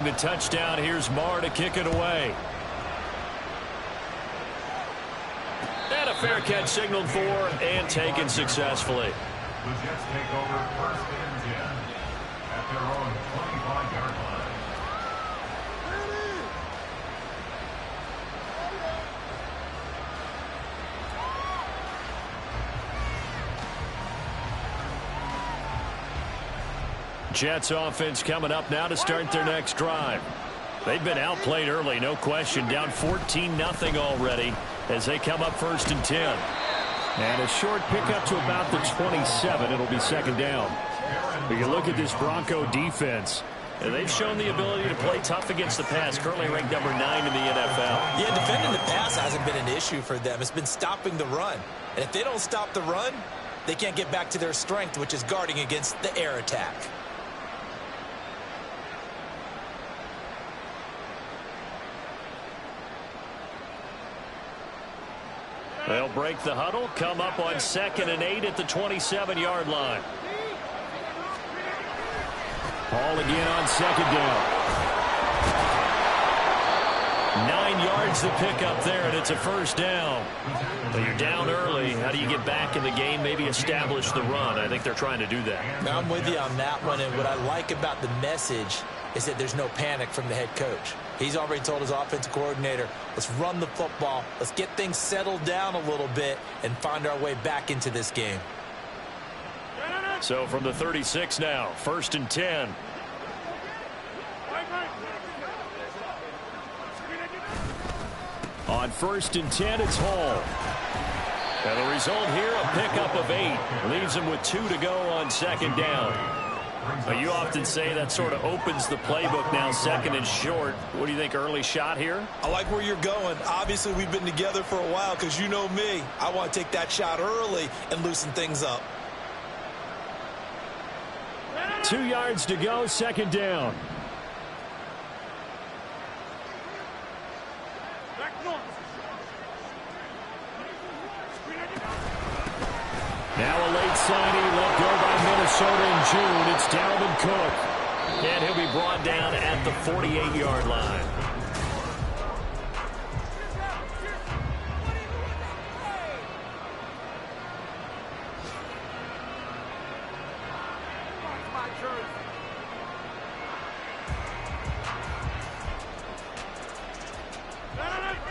The touchdown. Here's Marr to kick it away. And a fair catch signaled for and taken successfully. The Jets take over 1st and 10 at their own 25-yard line. Jets offense coming up now to start their next drive. They've been outplayed early, no question. Down 14-0 already as they come up 1st and 10. And a short pickup to about the 27. It'll be 2nd down. But you look at this Bronco defense. And they've shown the ability to play tough against the pass. Currently ranked number 9 in the NFL. Yeah, defending the pass hasn't been an issue for them. It's been stopping the run. And if they don't stop the run, they can't get back to their strength, which is guarding against the air attack. They'll break the huddle, come up on 2nd and 8 at the 27-yard line. Ball again on 2nd down. 9 yards to pick up there, and it's a 1st down. But you're down early. How do you get back in the game, maybe establish the run? I think they're trying to do that. Now, I'm with you on that one, and what I like about the message is that there's no panic from the head coach. He's already told his offensive coordinator, let's run the football, let's get things settled down a little bit and find our way back into this game. So from the 36 now, 1st and 10. On 1st and 10, it's Hall. And the result here, a pickup of 8. Leaves him with 2 to go on 2nd down. But you often say that sort of opens the playbook now, 2nd and short. What do you think, early shot here? I like where you're going. Obviously, we've been together for a while because you know me. I want to take that shot early and loosen things up. 2 yards to go, 2nd down. Now a late signing let go by Minnesota in June. It's Dalvin Cook. And he'll be brought down at the 48-yard line.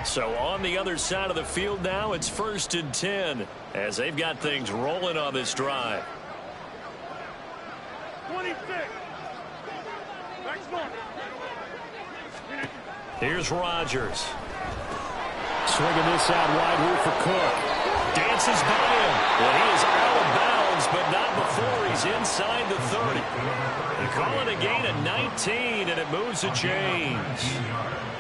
So on the other side of the field now, it's 1st and 10 as they've got things rolling on this drive. 26. Here's Rodgers. Swinging this out wide here for Cook. Dances by him. Well, he is out of bounds, but not before he's inside the 30. They call it a gain of 19, and it moves the chains.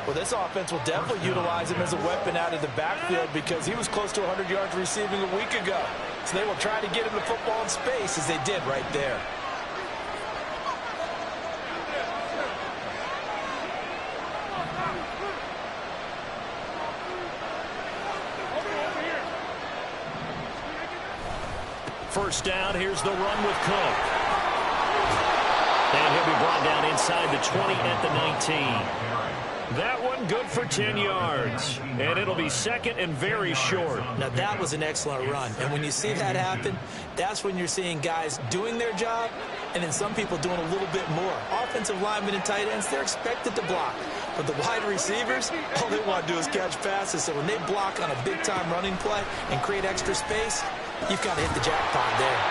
Well, this offense will definitely utilize him as a weapon out of the backfield because he was close to 100 yards receiving a week ago. So they will try to get him the football in space as they did right there. First down, here's the run with Cook. And he'll be brought down inside the 20 at the 19. That one good for 10 yards. And it'll be 2nd and very short. Now, that was an excellent run. And when you see that happen, that's when you're seeing guys doing their job and then some people doing a little bit more. Offensive linemen and tight ends, they're expected to block. But the wide receivers, all they want to do is catch passes. So when they block on a big-time running play and create extra space, you've got to hit the jackpot there.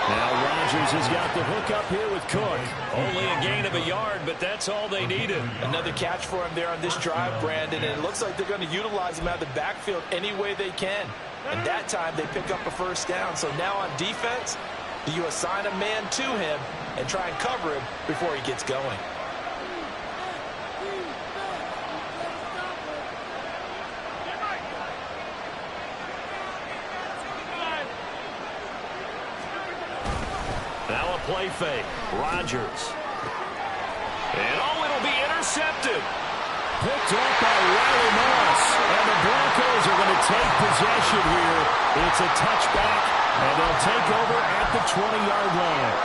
Now Rodgers has got the hook up here with Cook. Only a gain of a yard, but that's all they needed. Another catch for him there on this drive, Brandon, and it looks like they're going to utilize him out of the backfield any way they can. And that time they pick up a 1st down. So now on defense, do you assign a man to him and try and cover him before he gets going? Now a play fake. Rodgers. And it'll be intercepted. Picked up by Riley Moss. And the Broncos are going to take possession here. It's a touchback, and they'll take over at the 20-yard line.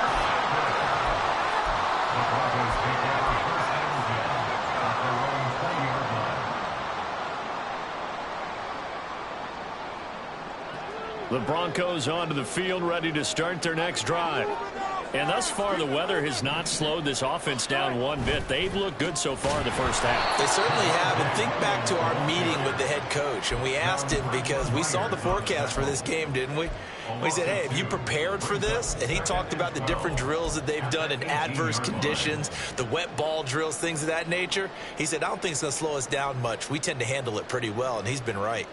The Broncos onto the field, ready to start their next drive. And thus far, the weather has not slowed this offense down one bit. They've looked good so far in the first half. They certainly have. And think back to our meeting with the head coach. And we asked him, because we saw the forecast for this game, didn't we? We said, hey, have you prepared for this? And he talked about the different drills that they've done in adverse conditions, the wet ball drills, things of that nature. He said, I don't think it's going to slow us down much. We tend to handle it pretty well, and he's been right.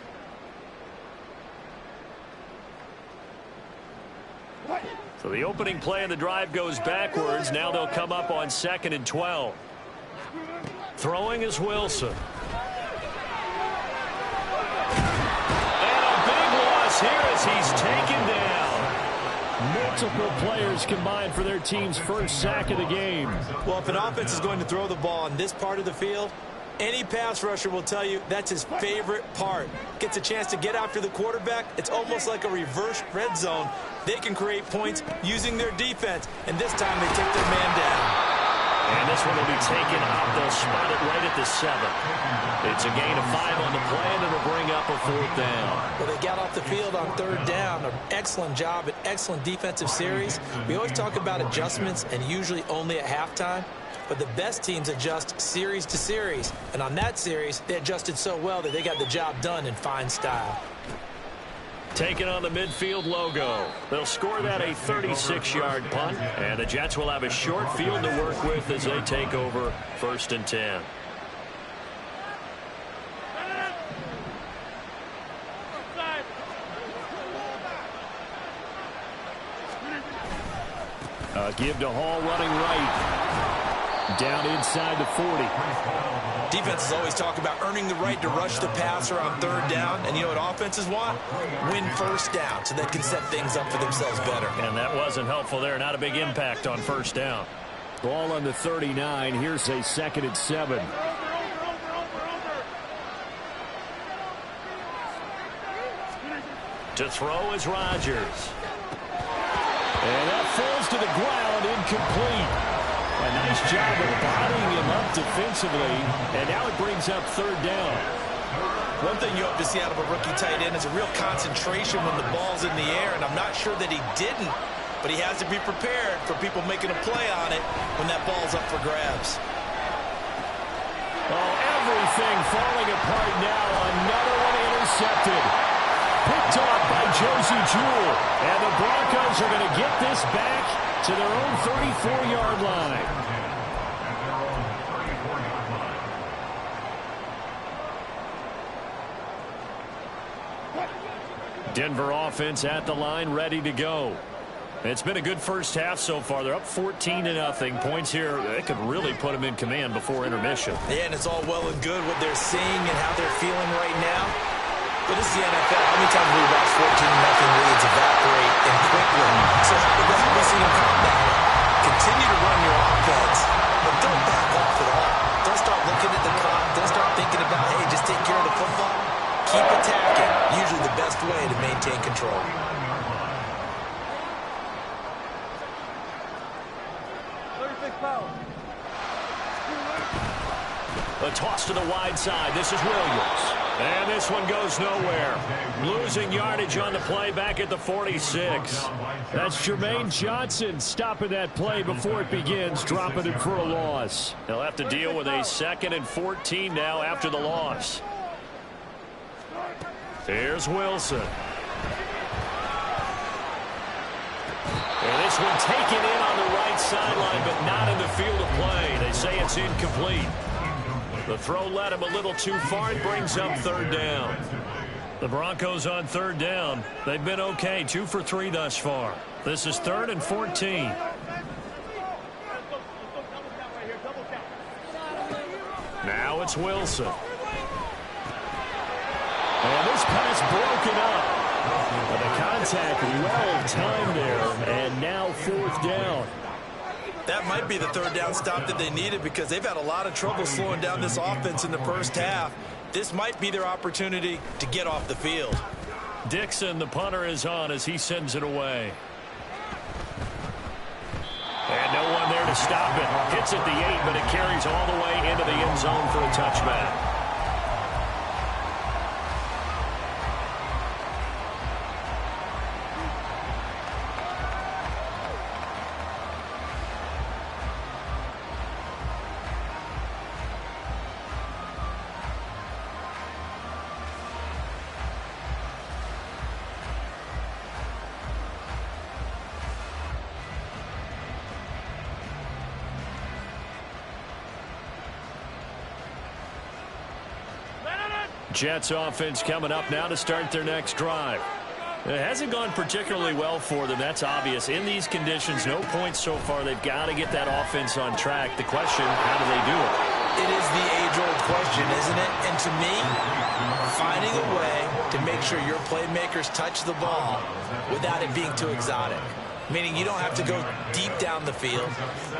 So the opening play of the drive goes backwards. Now they'll come up on 2nd and 12. Throwing is Wilson. And a big loss here as he's taken down. Multiple players combined for their team's first sack of the game. Well, if an offense is going to throw the ball on this part of the field, any pass rusher will tell you that's his favorite part. Gets a chance to get after the quarterback. It's almost like a reverse red zone. They can create points using their defense, and this time they take their man down. And this one will be taken up. They'll spot it right at the 7. It's a gain of 5 on the play, and it'll bring up a 4th down. Well, they got off the field on 3rd down. An excellent job, an excellent defensive series. We always talk about adjustments, and usually only at halftime. But the best teams adjust series to series. And on that series, they adjusted so well that they got the job done in fine style. Taking on the midfield logo. They'll score that a 36-yard punt. And the Jets will have a short field to work with as they take over 1st and 10. Give to Hall running right. Down inside the 40. Defenses always talk about earning the right to rush the passer on 3rd down. And you know what offenses want? Win 1st down so they can set things up for themselves better. And that wasn't helpful there. Not a big impact on 1st down. Ball on the 39. Here's a 2nd and 7. To throw is Rodgers. And that falls to the ground, incomplete. A nice job of bodying him up defensively, and now it brings up 3rd down. One thing you hope to see out of a rookie tight end is a real concentration when the ball's in the air, and I'm not sure that he didn't, but he has to be prepared for people making a play on it when that ball's up for grabs. Oh, everything falling apart now. Another one intercepted. Picked off by Josie Jewell, and the Broncos are going to get this back to their own 34-yard line. Denver offense at the line, ready to go. It's been a good first half so far. They're up 14-0. Points here, they could really put them in command before intermission. Yeah, and it's all well and good what they're seeing and how they're feeling right now. But this is the NFL. How many times have we watched 14-0 leads evaporate and quickly? So how we see them calm down? Continue to run your offense, but don't back off at all. Don't start looking at the clock. Don't start thinking about, hey, just take care of the football. Keep attacking. Usually the best way to maintain control. A toss to the wide side. This is Williams. And this one goes nowhere. Losing yardage on the play back at the 46. That's Jermaine Johnson stopping that play before it begins, dropping it for a loss. They'll have to deal with a 2nd and 14 now after the loss. Here's Wilson. And this one taken in on the right sideline, but not in the field of play. They say it's incomplete. The throw led him a little too far. It brings up 3rd down. The Broncos on 3rd down. They've been okay. 2 for 3 thus far. This is 3rd and 14. Now it's Wilson. And this pass broken up. But the contact well timed there. And now 4th down. That might be the 3rd down stop that they needed because they've had a lot of trouble slowing down this offense in the first half. This might be their opportunity to get off the field. Dixon, the punter, is on as he sends it away. And no one there to stop it. Hits at the 8, but it carries all the way into the end zone for a touchback. Jets offense coming up now to start their next drive. It hasn't gone particularly well for them. That's obvious. In these conditions, no points so far. They've got to get that offense on track. The question, how do they do it? It is the age-old question, isn't it? And to me, finding a way to make sure your playmakers touch the ball without it being too exotic. Meaning you don't have to go deep down the field.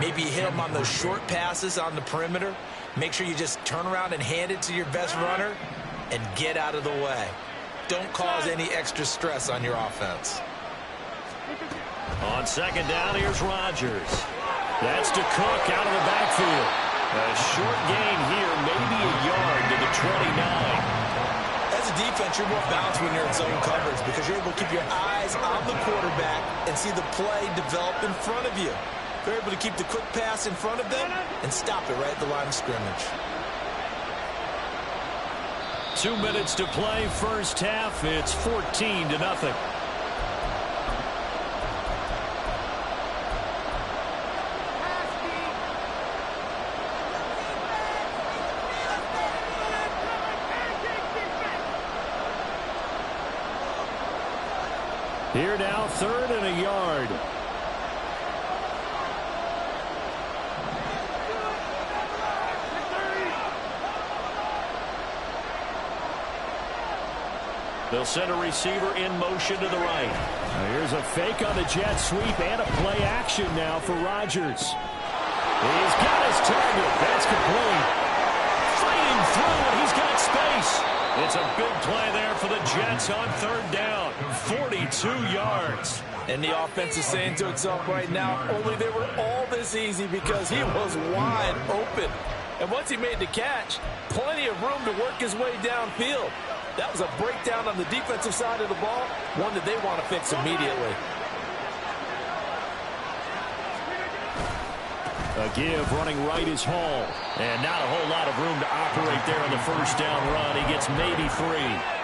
Maybe you hit them on those short passes on the perimeter. Make sure you just turn around and hand it to your best runner and get out of the way. Don't cause any extra stress on your offense. On second down, here's Rodgers. That's to Cook out of the backfield. A short gain here, maybe a yard to the 29. As a defense, you're more balanced when you're in zone coverage because you're able to keep your eyes on the quarterback and see the play develop in front of you. They're able to keep the quick pass in front of them and stop it right at the line of scrimmage. 2 minutes to play, first half. It's 14-0. Here now, 3rd and a yard. They'll send a receiver in motion to the right. Now here's a fake on the jet sweep and a play action now for Rodgers. He's got his target. That's complete. Fighting through, and he's got space. It's a big play there for the Jets on 3rd down. 42 yards. And the offense is saying to itself right now, only they were all this easy because he was wide open. And once he made the catch, plenty of room to work his way downfield. That was a breakdown on the defensive side of the ball, one that they want to fix immediately. A give running right is Hall. And not a whole lot of room to operate there on the first down run. He gets maybe 3.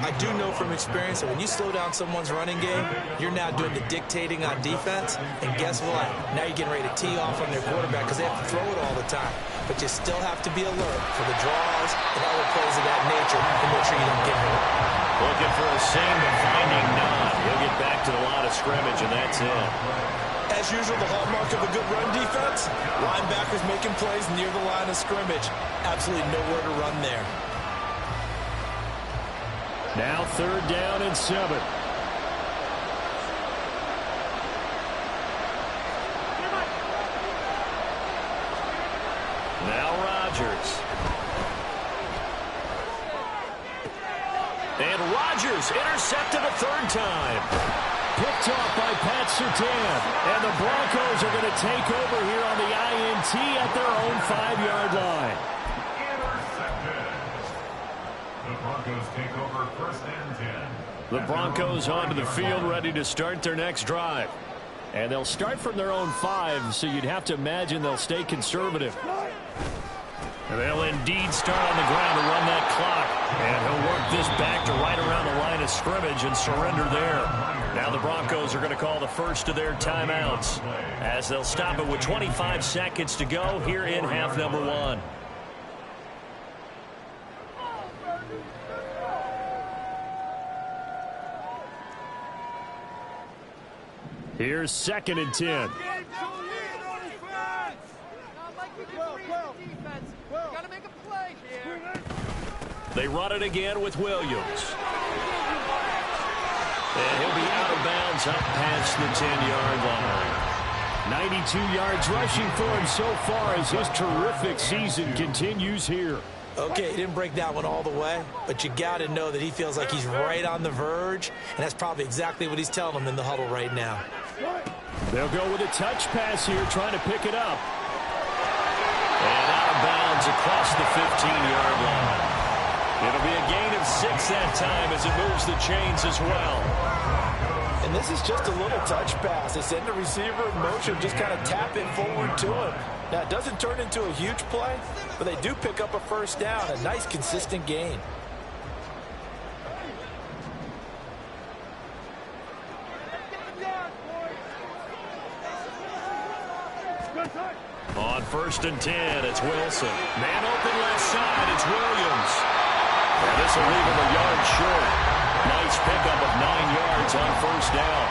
I do know from experience that when you slow down someone's running game, you're now doing the dictating on defense. And guess what? Now you're getting ready to tee off on their quarterback because they have to throw it all the time. But you still have to be alert for the draws and other plays of that nature to make sure you don't get hurt. Looking for a seam, but finding none. He'll get back to the line of scrimmage, and that's it. As usual, the hallmark of a good run defense, linebackers making plays near the line of scrimmage. Absolutely nowhere to run there. Now 3rd down and 7. Now Rodgers. And Rodgers intercepted a 3rd time. Picked off by Pat Surtain. And the Broncos are going to take over here on the INT at their own 5-yard line. The Broncos take over 1st and 10. The Broncos onto the field ready to start their next drive. And they'll start from their own 5, so you'd have to imagine they'll stay conservative. And they'll indeed start on the ground to run that clock. And he'll work this back to right around the line of scrimmage and surrender there. Now the Broncos are going to call the first of their timeouts as they'll stop it with 25 seconds to go here in half number 1. Here's 2nd and 10. They run it again with Williams. And he'll be out of bounds up past the 10-yard line. 92 yards rushing for him so far as his terrific season continues here. Okay, he didn't break that one all the way, but you got to know that he feels like he's right on the verge, and that's probably exactly what he's telling them in the huddle right now. They'll go with a touch pass here, trying to pick it up. And out of bounds across the 15-yard line. It'll be a gain of 6 that time as it moves the chains as well. And this is just a little touch pass. They send the receiver in motion, just kind of tap it forward to him. Now, it doesn't turn into a huge play, but they do pick up a first down, a nice, consistent gain. On 1st and 10, it's Wilson. Man open left side, it's Williams. And this will leave him a yard short. Nice pickup of 9 yards on first down.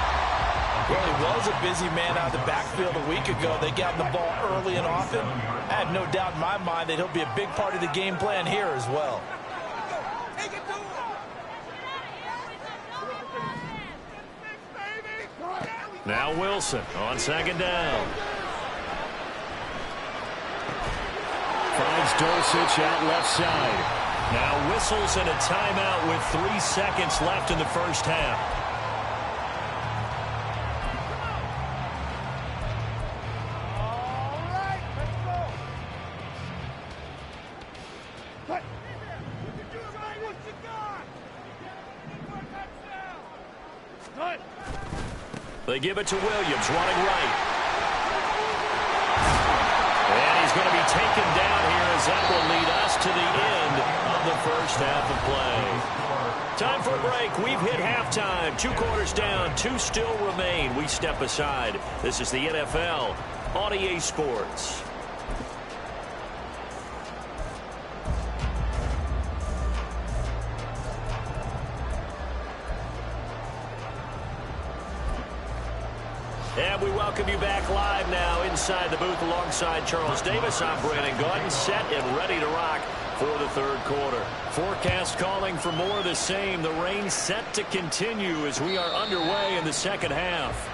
Well, he was a busy man out of the backfield a week ago. They got him the ball early and often. I have no doubt in my mind that he'll be a big part of the game plan here as well. Now Wilson on second down. Finds Dulcich out left side. Now whistles and a timeout with 3 seconds left in the first half. They give it to Williams, running right. And he's going to be taken down here as that will lead us to the end of the first half of play. Time for a break. We've hit halftime. 2 quarters down, 2 still remain. We step aside. This is the NFL on EA Sports. And we welcome you back live now inside the booth alongside Charles Davis. I'm Brandon Gaudin, set and ready to rock for the third quarter. Forecast calling for more of the same. The rain set to continue as we are underway in the second half.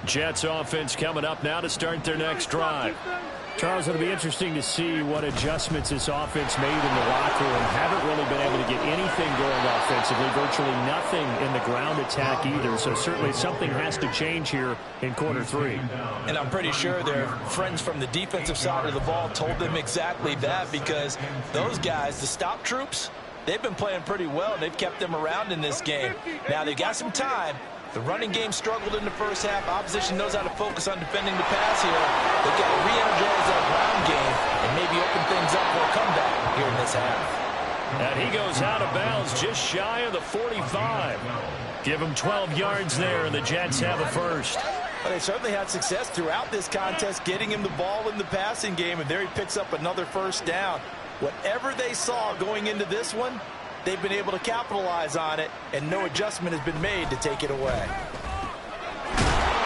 Jets offense coming up now to start their next drive. Charles, it'll be interesting to see what adjustments this offense made in the locker room. Haven't really been able to get anything going offensively, virtually nothing in the ground attack either. So certainly something has to change here in quarter 3. And I'm pretty sure their friends from the defensive side of the ball told them exactly that, because those guys, the stop troops, they've been playing pretty well, and they've kept them around in this game. Now they've got some time. The running game struggled in the first half. Opposition knows how to focus on defending the pass here. They've got to re-energize that ground game and maybe open things up for a comeback here in this half. And he goes out of bounds just shy of the 45. Give him 12 yards there, and the Jets have a first. Well, they certainly had success throughout this contest getting him the ball in the passing game, and there he picks up another first down. Whatever they saw going into this one, they've been able to capitalize on it, and no adjustment has been made to take it away.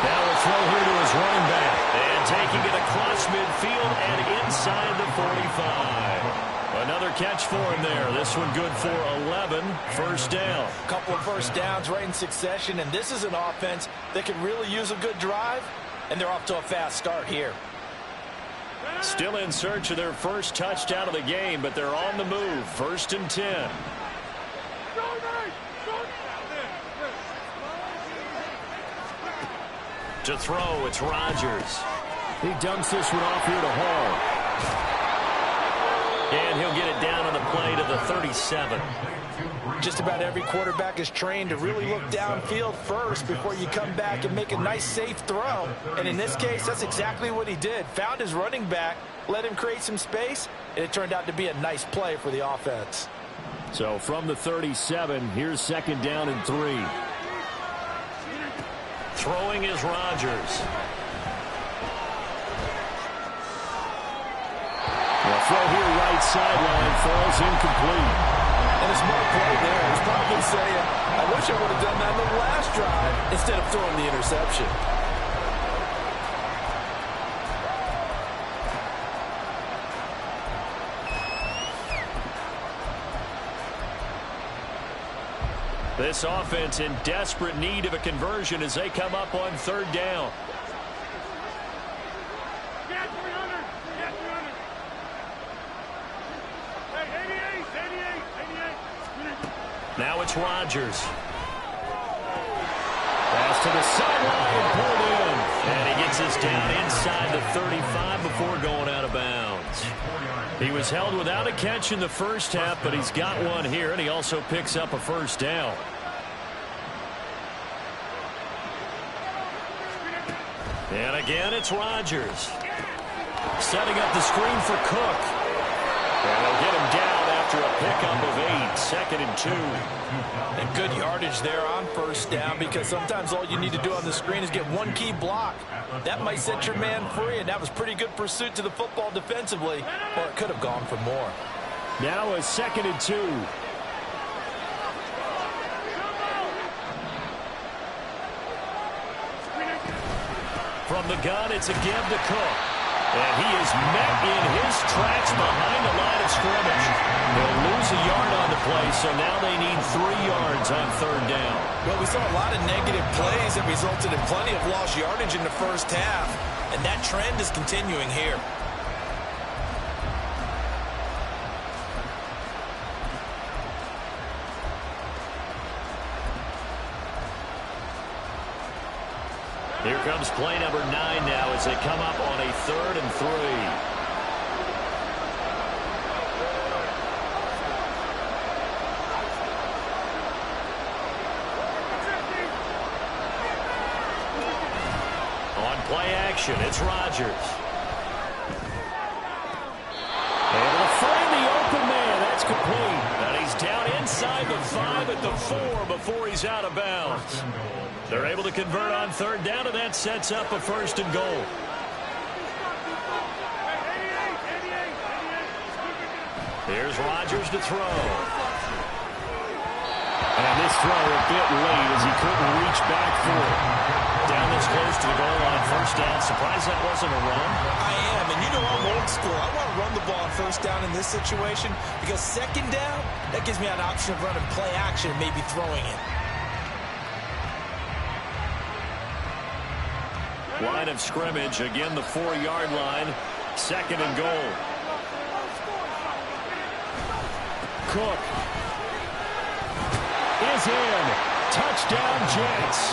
Now a throw here to his running back. And taking it across midfield and inside the 45. Another catch for him there. This one good for 11. First down. A couple of first downs right in succession, and this is an offense that can really use a good drive, and they're off to a fast start here. Still in search of their first touchdown of the game, but they're on the move. 1st and 10. To throw, it's Rodgers. He dumps this one off here to Hall. And he'll get it down on the play to the 37. Just about every quarterback is trained to really look downfield first before you come back and make a nice, safe throw. And in this case, that's exactly what he did. Found his running back, let him create some space, and it turned out to be a nice play for the offense. So from the 37, here's 2nd down and 3. Throwing is Rodgers. The throw here right sideline falls incomplete. And a smart play there. He's probably saying, I wish I would have done that in the last drive instead of throwing the interception. This offense in desperate need of a conversion as they come up on 3rd down. Now it's Rodgers. Pass to the sideline, pulled in. And he gets us down inside the 35 before going out of bounds. He was held without a catch in the first half, but he's got one here, and he also picks up a first down. And again, it's Rodgers. Setting up the screen for Cook. And they'll get him down after a pickup of 8, 2nd and 2. And good yardage there on first down, because sometimes all you need to do on the screen is get one key block. That might set your man free, and that was pretty good pursuit to the football defensively, or it could have gone for more. Now a 2nd and 2. From the gun, it's a give to Cook. And he is met in his tracks behind the line of scrimmage. They'll lose a yard on the play, so now they need 3 yards on 3rd down. Well, we saw a lot of negative plays that resulted in plenty of lost yardage in the first half, and that trend is continuing here. Here comes play number 9 now as they come up on a 3rd and 3. On play action, it's Rodgers. Able to find the open man. That's complete. And he's down inside the 5 at the 4 before he's out of bounds. They're able to convert on 3rd down, and that sets up a 1st and goal. Here's Rodgers to throw. And this throw a bit late as he couldn't reach back for it. Down this close to the goal on 1st down. Surprised that wasn't a run? I am, and you know I'm old school. I want to run the ball on 1st down in this situation, because 2nd down, that gives me an option of running play action and maybe throwing it. Line of scrimmage, again the 4-yard line, 2nd and goal. Cook is in. Touchdown, Jets.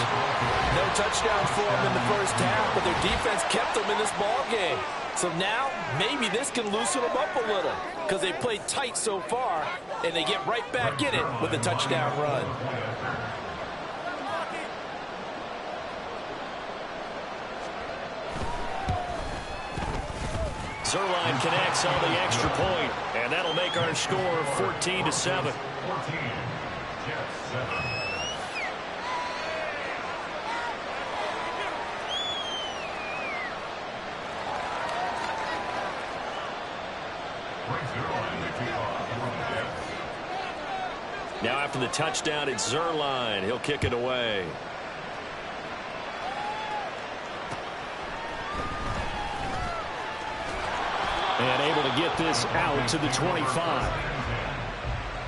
No touchdowns for them in the first half, but their defense kept them in this ball game. So now maybe this can loosen them up a little, because they played tight so far, and they get right back in it with a touchdown run. Zerline connects on the extra point, and that'll make our score 14-7. 14, Jets 7. Now after the touchdown, it's Zerline. He'll kick it away. And able to get this out to the 25.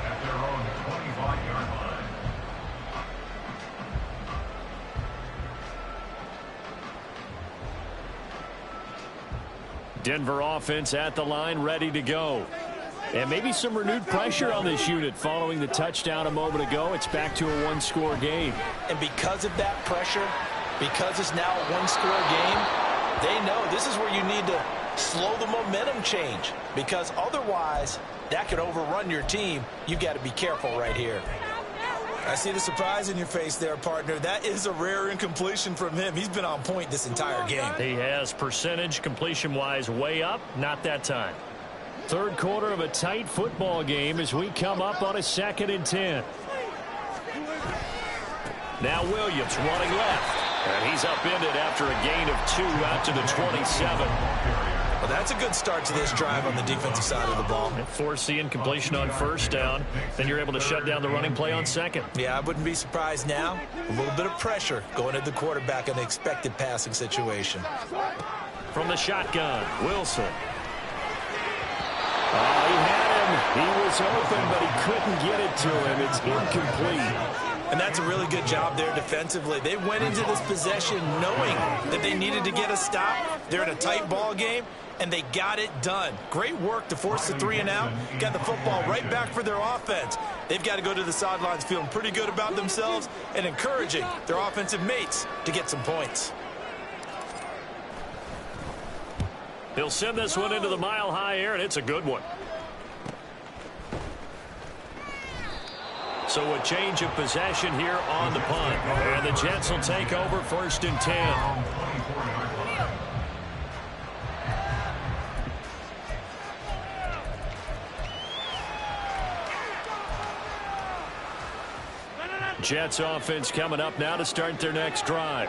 At their own 25-yard line. Denver offense at the line, ready to go. And maybe some renewed pressure on this unit following the touchdown a moment ago. It's back to a 1-score game. And because of that pressure, because it's now a 1-score game, they know this is where you need to slow the momentum change, because otherwise that could overrun your team. You've got to be careful right here. I see the surprise in your face there, partner. That is a rare incompletion from him. He's been on point this entire game. He has percentage completion-wise way up, not that time. 3rd quarter of a tight football game as we come up on a 2nd and 10. Now Williams running left. And he's upended after a gain of 2 out to the 27. Well, that's a good start to this drive on the defensive side of the ball. And force the incompletion on 1st down. Then you're able to shut down the running play on 2nd. Yeah, I wouldn't be surprised now. A little bit of pressure going at the quarterback in the expected passing situation. From the shotgun, Wilson. Oh, he had him. He was open, but he couldn't get it to him. It's incomplete. And that's a really good job there defensively. They went into this possession knowing that they needed to get a stop. They're in a tight ball game, and they got it done. Great work to force the 3 and out. Got the football right back for their offense. They've got to go to the sidelines feeling pretty good about themselves and encouraging their offensive mates to get some points. He'll send this one into the mile-high air, and it's a good one. So a change of possession here on the punt. And the Jets will take over 1st and 10. Jets offense coming up now to start their next drive.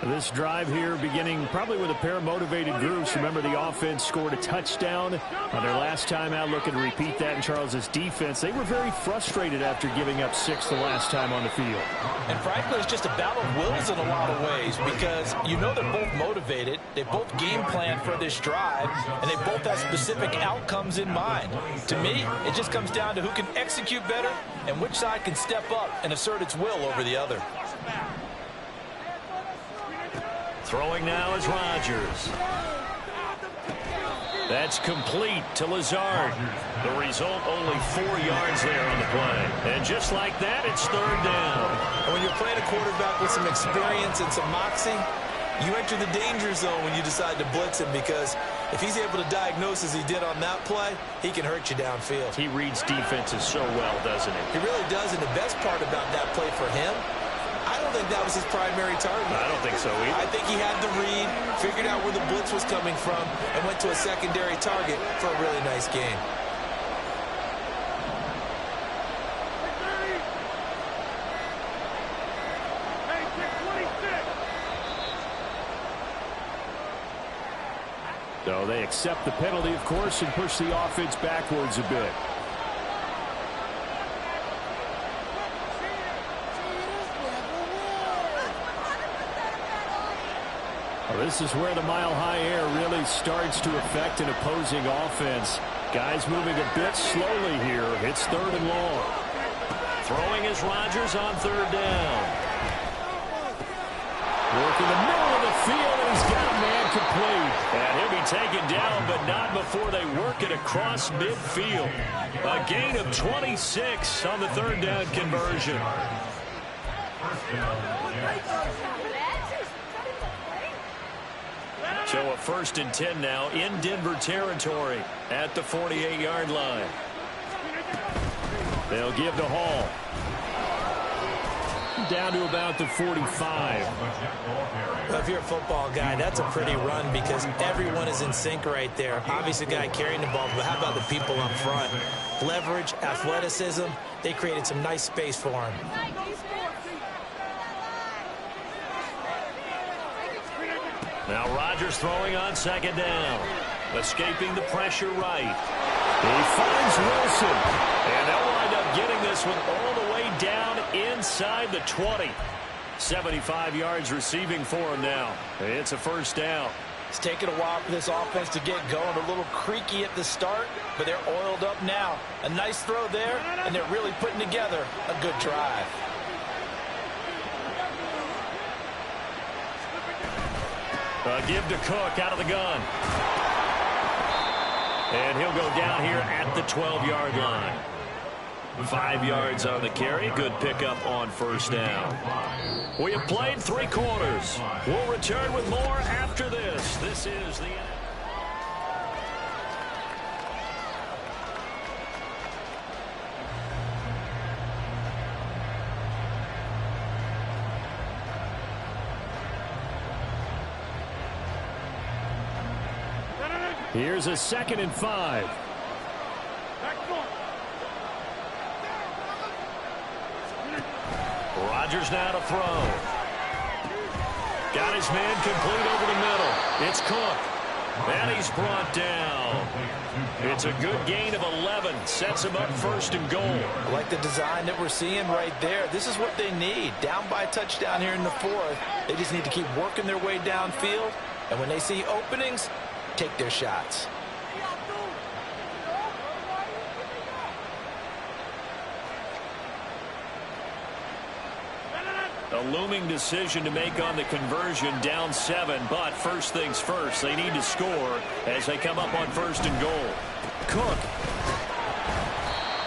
This drive here beginning probably with a pair of motivated groups. Remember, the offense scored a touchdown on their last time out, looking to repeat that in Charles's defense. They were very frustrated after giving up 6 the last time on the field. And frankly, it's just a battle of wills in a lot of ways, because you know they're both motivated, they both game plan for this drive, and they both have specific outcomes in mind. To me, it just comes down to who can execute better and which side can step up and assert its will over the other. Throwing now is Rodgers. That's complete to Lazard. The result, only 4 yards there on the play. And just like that, it's 3rd down. And when you're playing a quarterback with some experience and some moxie, you enter the danger zone when you decide to blitz him, because if he's able to diagnose as he did on that play, he can hurt you downfield. He reads defenses so well, doesn't he? He really does, and the best part about that play for him, I don't think that was his primary target. I don't think so either. I think he had the read, figured out where the blitz was coming from, and went to a secondary target for a really nice game. So they accept the penalty, of course, and push the offense backwards a bit. Well, this is where the mile-high air really starts to affect an opposing offense. Guys moving a bit slowly here. It's 3rd and long. Throwing is Rodgers on 3rd down. Working the middle of the field, and he's got a man complete. And he'll be taken down, but not before they work it across midfield. A gain of 26 on the 3rd down conversion. So a 1st and 10 now in Denver territory at the 48-yard line. They'll give to Hall. Down to about the 45. Well, if you're a football guy, that's a pretty run, because everyone is in sync right there. Obviously, the guy carrying the ball, but how about the people up front? Leverage, athleticism, they created some nice space for him. Now Rodgers throwing on 2nd down. Escaping the pressure right. He finds Wilson. And they'll wind up getting this one all the way down inside the 20. 75 yards receiving for him now. It's a 1st down. It's taken a while for this offense to get going. A little creaky at the start, but they're oiled up now. A nice throw there, and they're really putting together a good drive. Give to Cook out of the gun. And he'll go down here at the 12-yard line. 5 yards on the carry. Good pickup on 1st down. We have played 3 quarters. We'll return with more after this. This is the... Here's a 2nd and 5. Rodgers now to throw. Got his man complete over the middle. It's Cook. And he's brought down. It's a good gain of 11. Sets him up 1st and goal. I like the design that we're seeing right there. This is what they need. Down by a touchdown here in the 4th. They just need to keep working their way downfield. And when they see openings, take their shots. A looming decision to make on the conversion, down 7, but first things first, they need to score as they come up on 1st and goal. Cook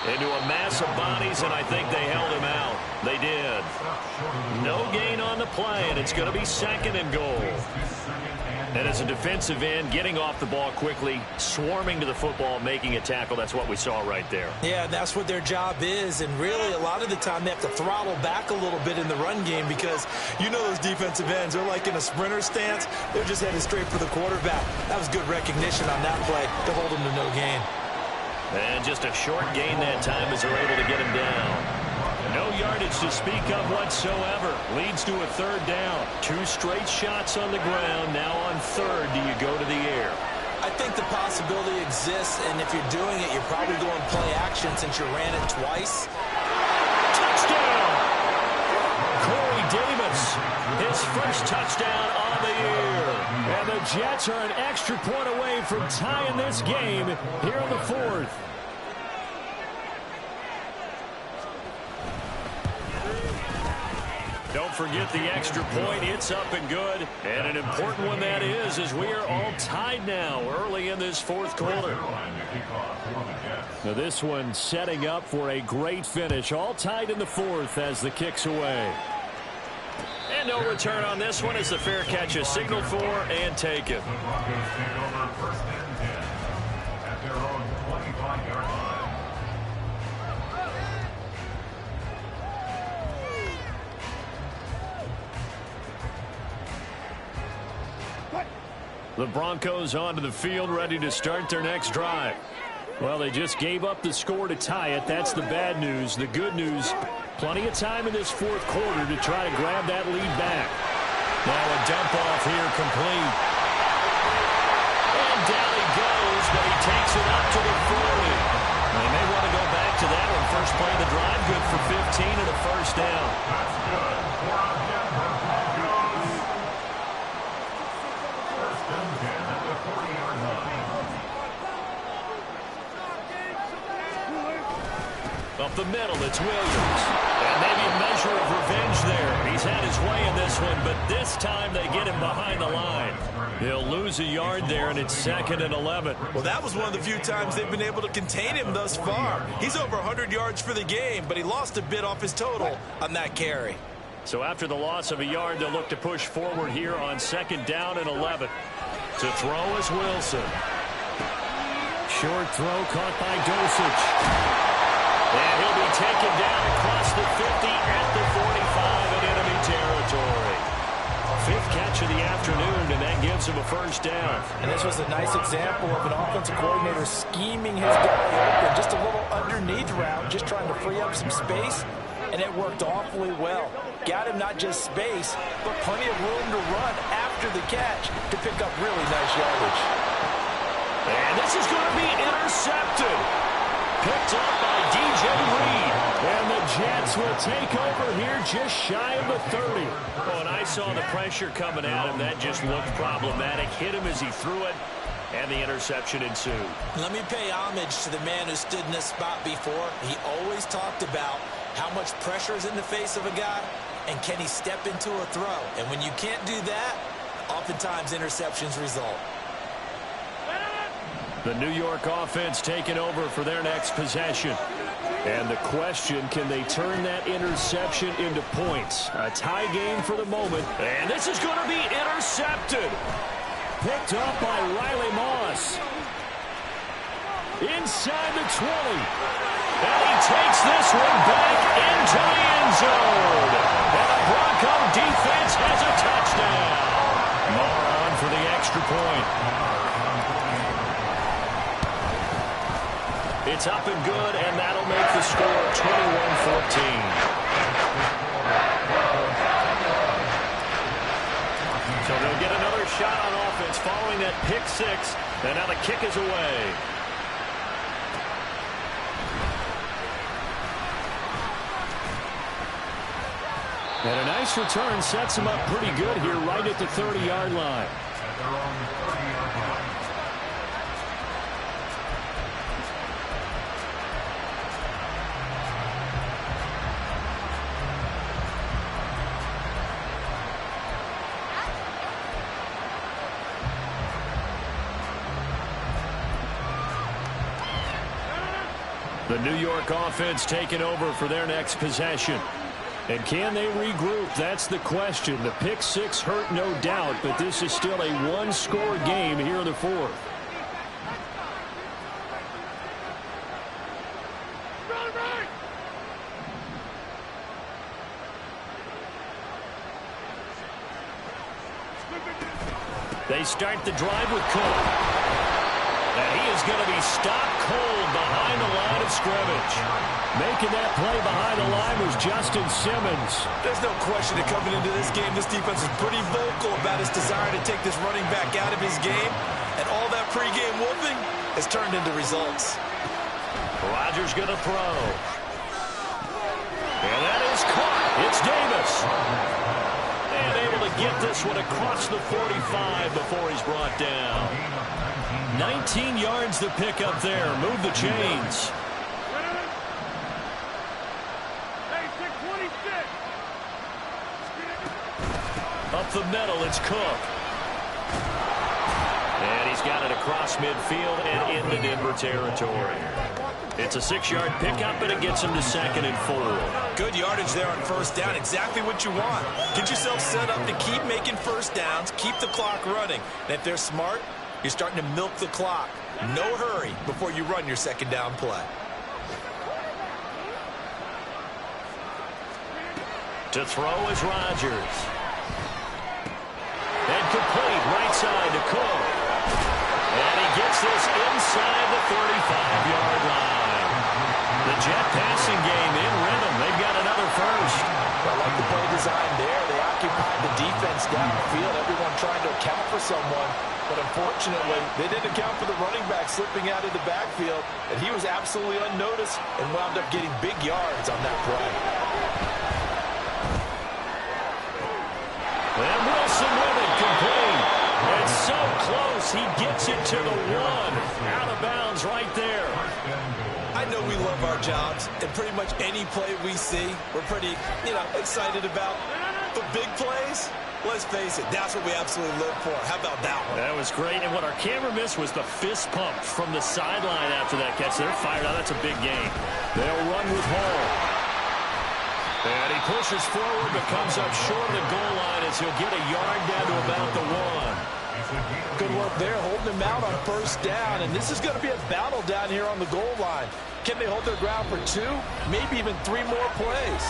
into a mass of bodies, and I think they held him out. They did. No gain on the play, and it's going to be 2nd and goal. And as a defensive end, getting off the ball quickly, swarming to the football, making a tackle, that's what we saw right there. Yeah, that's what their job is, and really a lot of the time they have to throttle back a little bit in the run game because you know those defensive ends, they're like in a sprinter stance. They're just headed straight for the quarterback. That was good recognition on that play to hold them to no gain. And just a short gain that time as they're able to get him down. No yardage to speak of whatsoever. Leads to a third down. 2 straight shots on the ground. Now on third, do you go to the air? I think the possibility exists, and if you're doing it, you're probably going play action since you ran it twice. Touchdown! Corey Davis, his first touchdown on the year. And the Jets are an extra point away from tying this game here in the fourth. Don't forget the extra point. It's up and good. And an important one that is, as we are all tied now early in this fourth quarter. Now this one setting up for a great finish. All tied in the fourth as the kick's away. And no return on this one as the fair catch is signaled for and taken. The Broncos take over first and 10 at their own 25-yard line. The Broncos onto the field, ready to start their next drive. Well, they just gave up the score to tie it. That's the bad news. The good news, plenty of time in this fourth quarter to try to grab that lead back. Now a dump off here complete. And down he goes, but he takes it up to the 40. They may want to go back to that one. First play of the drive, good for 15 and a first down. That's good for a Denver Broncos. First and 10 at the 40-yard line. Up the middle, it's Williams. And maybe a measure of revenge there. He's had his way in this one, but this time they get him behind the line. He'll lose a yard there, and it's 2nd and 11. Well, that was one of the few times they've been able to contain him thus far. He's over 100 yards for the game, but he lost a bit off his total on that carry. So after the loss of a yard, they'll look to push forward here on 2nd down and 11. To throw is Wilson. Short throw caught by Dosich. And he'll be taken down across the 50 at the 45 in enemy territory. 5th catch of the afternoon, and that gives him a first down. And this was a nice example of an offensive coordinator scheming his guy open. Just a little underneath route, just trying to free up some space, and it worked awfully well. Got him not just space, but plenty of room to run after the catch to pick up really nice yardage. And this is going to be intercepted. Picked up by DJ Reed. And the Jets will take over here just shy of the 30. Oh, and I saw the pressure coming at him. That just looked problematic. Hit him as he threw it, and the interception ensued. Let me pay homage to the man who stood in this spot before. He always talked about how much pressure is in the face of a guy, and can he step into a throw. And when you can't do that, oftentimes interceptions result. The New York offense taking over for their next possession. And the question, can they turn that interception into points? A tie game for the moment. And this is going to be intercepted. Picked up by Riley Moss. Inside the 20. And he takes this one back into the end zone. And the Bronco defense has a touchdown. Moore on for the extra point. It's up and good, and that'll make the score 21-14. So they'll get another shot on offense following that pick 6, and now the kick is away. And a nice return sets them up pretty good here right at the 30-yard line. At their own 30-yard line. The New York offense taking over for their next possession. And can they regroup? That's the question. The pick six hurt, no doubt, but this is still a one-score game here in the fourth. They start the drive with Cook. And he is going to be stopped cold behind the line of scrimmage. Making that play behind the line was Justin Simmons. There's no question that coming into this game, this defense is pretty vocal about its desire to take this running back out of his game. And all that pregame whooping has turned into results. Rodgers going to throw. And that is caught. It's Davis. And able to get this one across the 45 before he's brought down. 19 yards to pick up there. Move the chains. Up the middle, it's Cook. And he's got it across midfield and into Denver territory. It's a 6-yard pickup, and it gets him to 2nd and 4. Good yardage there on first down. Exactly what you want. Get yourself set up to keep making first downs, keep the clock running. And if they're smart, you're starting to milk the clock. No hurry before you run your second down play. To throw is Rodgers. And complete right side to Cook. And he gets this inside the 35-yard line. The Jet passing game in rhythm. They've got another first. I like the play design there. They occupied the defense downfield. Everyone trying to account for someone. But unfortunately, they didn't account for the running back slipping out of the backfield. And he was absolutely unnoticed and wound up getting big yards on that play. And Wilson with it, complete. It's so close, he gets it to the 1. Out of bounds right there. I know we love our jobs, and pretty much any play we see, we're pretty, excited about. The big plays, let's face it, that's what we absolutely live for. How about that one? That was great, and what our camera missed was the fist pump from the sideline after that catch. They're fired out. That's a big game. They'll run with Hall. And he pushes forward, but comes up short of the goal line as he'll get a yard down to about the 1. Good work there, holding him out on first down. And this is going to be a battle down here on the goal line. Can they hold their ground for 2, maybe even 3 more plays?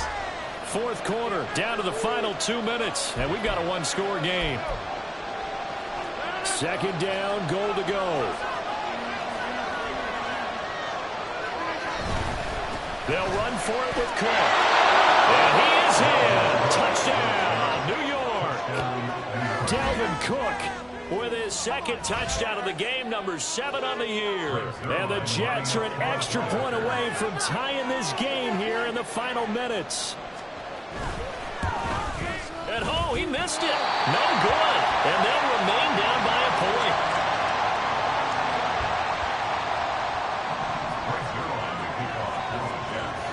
Fourth quarter, down to the final 2 minutes, and we've got a one-score game. Second down, goal to go. They'll run for it with Cook. And he is in. Touchdown, New York. Dalvin Cook with his second touchdown of the game, number 7 on the year. And the Jets are an extra point away from tying this game here in the final minutes. And oh, he missed it. No good. And they'll remain down by a point.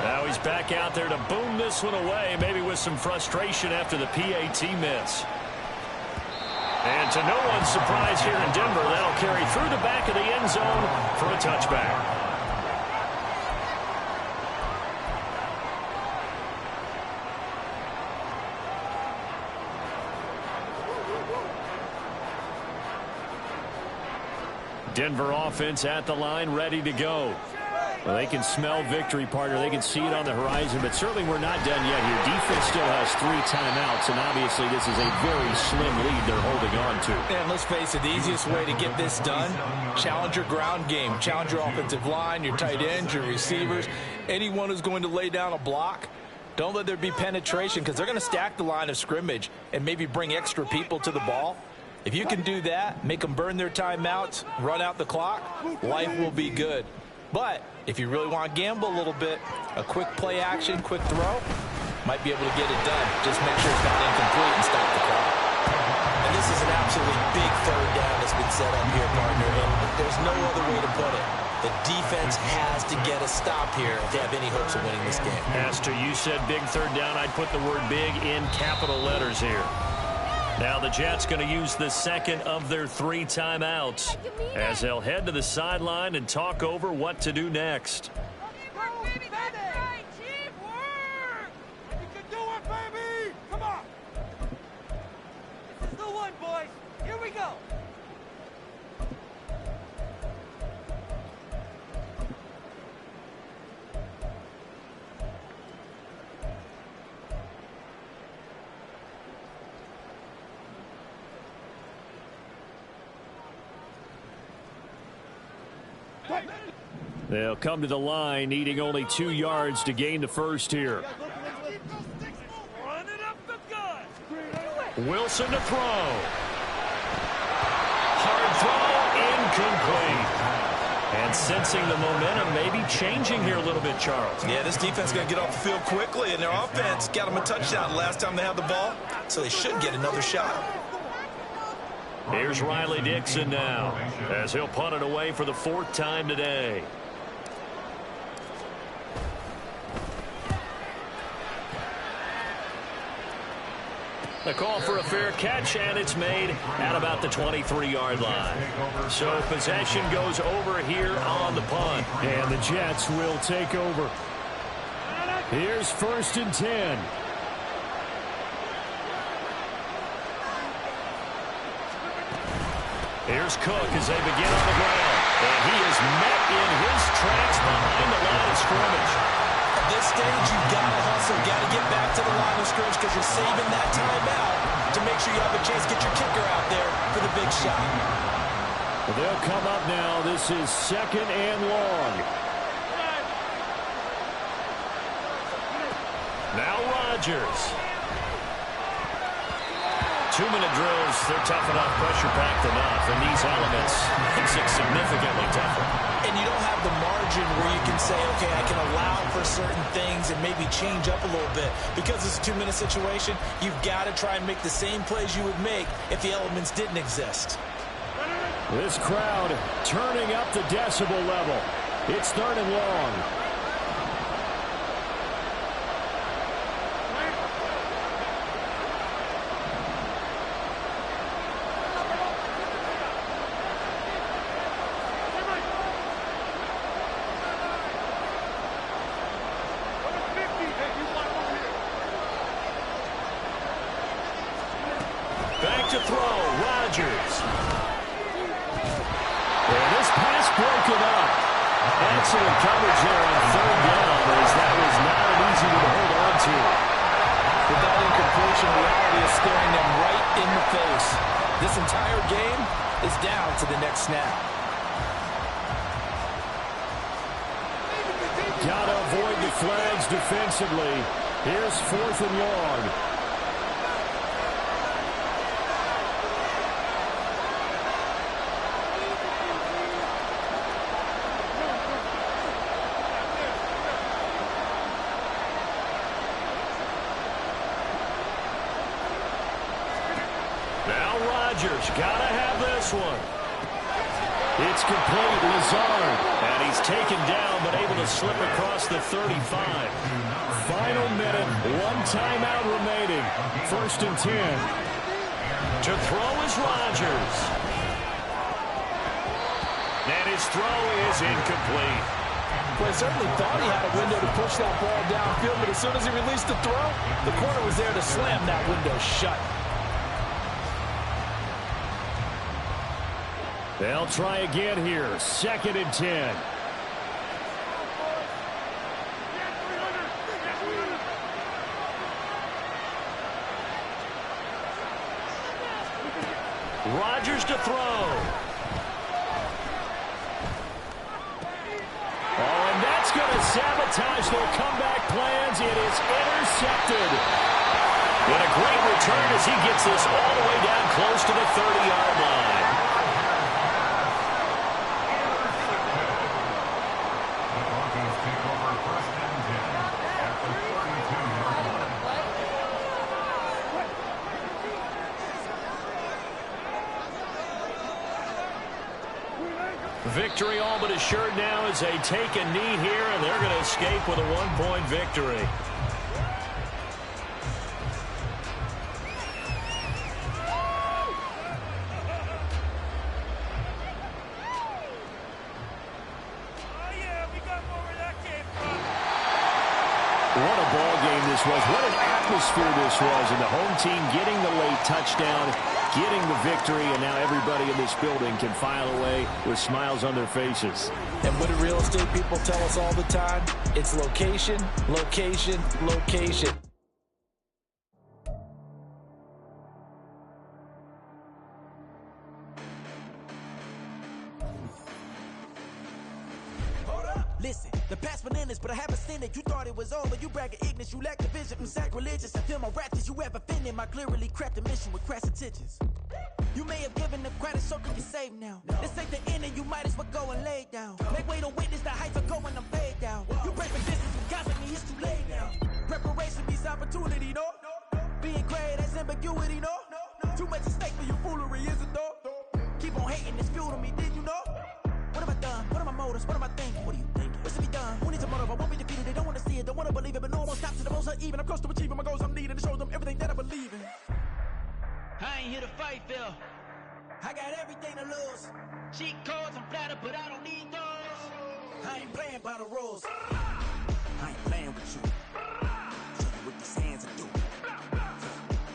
Now he's back out there to boom this one away, maybe with some frustration after the PAT miss. And to no one's surprise here in Denver, that'll carry through the back of the end zone for a touchback. Denver offense at the line, ready to go. Well, they can smell victory, partner. They can see it on the horizon, but certainly we're not done yet here. Defense still has 3 timeouts, and obviously this is a very slim lead they're holding on to. And let's face it, the easiest way to get this done, challenge your ground game. Challenge your offensive line, your tight ends, your receivers, anyone who's going to lay down a block. Don't let there be penetration, because they're going to stack the line of scrimmage and maybe bring extra people to the ball. If you can do that, make them burn their timeouts, run out the clock, life will be good. But if you really want to gamble a little bit, a quick play action, quick throw, might be able to get it done. Just make sure it's not incomplete and stop the clock. And this is an absolutely big third down that's been set up here, partner. And there's no other way to put it. The defense has to get a stop here if they have any hopes of winning this game. Pastor, you said big third down. I'd put the word big in capital letters here. Now the Jets going to use the second of their 3 timeouts as they'll head to the sideline and talk over what to do next. one, boys. Here we go. They'll come to the line, needing only 2 yards to gain the first here. Run it up the gut. Wilson to throw. Hard throw, incomplete. And sensing the momentum may be changing here a little bit, Charles. Yeah, this defense is going to get off the field quickly, and their offense got them a touchdown last time they had the ball, so they should get another shot. Here's Riley Dixon now, as he'll punt it away for the 4th time today. The call for a fair catch, and it's made at about the 23-yard line. So possession goes over here on the punt. And the Jets will take over. Here's 1st and 10. Here's Cook as they begin on the ground. And he is met in his tracks behind the line of scrimmage. At this stage, you've got to hustle, got to get back to the line of scrimmage because you're saving that timeout to make sure you have a chance to get your kicker out there for the big shot. Well, they'll come up now. This is 2nd and long. Now Rodgers. 2-minute drills, they're tough enough, pressure-packed enough, and these elements makes it significantly tougher. And you don't have the margin where you can say, okay, I can allow for certain things and maybe change up a little bit. Because it's a 2-minute situation, you've got to try and make the same plays you would make if the elements didn't exist. This crowd turning up the decibel level. It's 3rd and long. Back to throw, Rodgers. And this pass broken up. Excellent coverage there on 3rd down, as that was not an easy one to hold on to. With that incompletion, reality is staring them right in the face. This entire game is down to the next snap. Gotta avoid the flags defensively. Here's 4th and long. Rodgers gotta have this one. It's complete. Lazard. And he's taken down, but able to slip across the 35. Final minute. 1 timeout remaining. 1st and 10. To throw is Rodgers. And his throw is incomplete. Well, he certainly thought he had a window to push that ball downfield, but as soon as he released the throw, the corner was there to slam that window shut. They'll try again here. 2nd and 10. Rodgers to throw. Oh, and that's going to sabotage their comeback plans. It is intercepted. And a great return as he gets this all the way down close to the 30-yard line. Victory all but assured now as they take a knee here, and they're going to escape with a 1-point victory. What a ball game this was. What an atmosphere this was. And the home team getting the late touchdown getting the victory, and now everybody in this building can file away with smiles on their faces. And what do real estate people tell us all the time? It's location, location, location. Listen, the past bananas, but I haven't seen it. You thought it was over, you bragging ignorance, you lack the vision from sacrilegious. I feel my wrath as you ever offended my clearly crafted mission with crass intentions. You may have given the credit, so can you save now? This ain't the end, and you might as well go and lay down. Make way to witness the heights of going, I'm paid down. You break the distance with guys like me, it's too late now. Preparation beats opportunity, no? Being great, that's ambiguity, no? Too much at stake for your foolery, is it though? Keep on hating, it's fuel to me, did you know? What have I done? What are my motives? What am I thinking? What do you think? What's to be done? Who needs a motive? I won't be defeated. They don't want to see it, don't want to believe it, but no one stops to the most uneven. I'm close to achieving my goals. I'm needing to show them everything that I believe in. I ain't here to fight, Phil. I got everything to lose. Cheat codes, I'm flattered, but I don't need those. I ain't playing by the rules. I ain't playing with you. Show you what these hands are doing.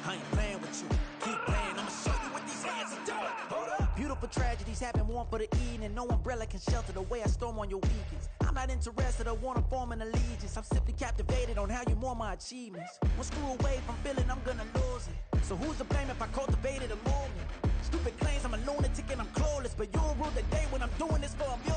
I ain't playing with you. Keep playing, I'ma show you what these hands are doing. Hold up. Beautiful tragedies happen, one for the evening. No umbrella can shelter the way I storm on your weekends. I'm not interested, I wanna form an allegiance. I'm simply captivated on how you more my achievements. One screw away from feeling I'm gonna lose it. So who's to blame if I cultivated a movement? Stupid claims I'm a lunatic and I'm clueless, but you'll rule the day when I'm doing this for a million.